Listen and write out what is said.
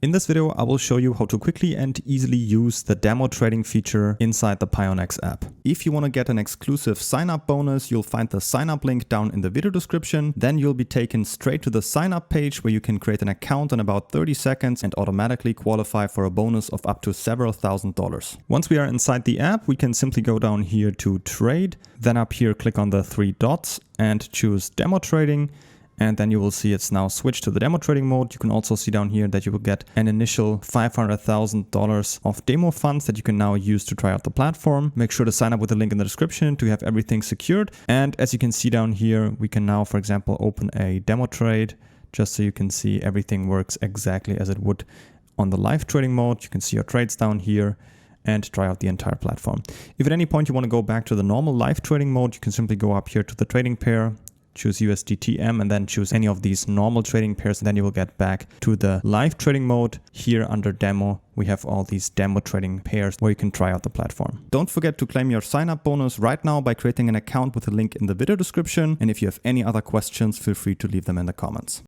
In this video, I will show you how to quickly and easily use the demo trading feature inside the Pionex app. If you want to get an exclusive sign-up bonus, you'll find the sign-up link down in the video description. Then you'll be taken straight to the sign-up page where you can create an account in about 30 seconds and automatically qualify for a bonus of up to several $1,000s. Once we are inside the app, we can simply go down here to trade. Then up here, click on the three dots and choose demo trading. And then you will see it's now switched to the demo trading mode. You can also see down here that you will get an initial $500,000 of demo funds that you can now use to try out the platform. Make sure to sign up with the link in the description to have everything secured. And as you can see down here, we can now, for example, open a demo trade just so you can see everything works exactly as it would on the live trading mode. You can see your trades down here and try out the entire platform. If at any point you want to go back to the normal live trading mode, you can simply go up here to the trading pair, choose USDTM, and then choose any of these normal trading pairs, and then you will get back to the live trading mode. Here under demo, we have all these demo trading pairs where you can try out the platform. Don't forget to claim your sign-up bonus right now by creating an account with the link in the video description. And if you have any other questions, feel free to leave them in the comments.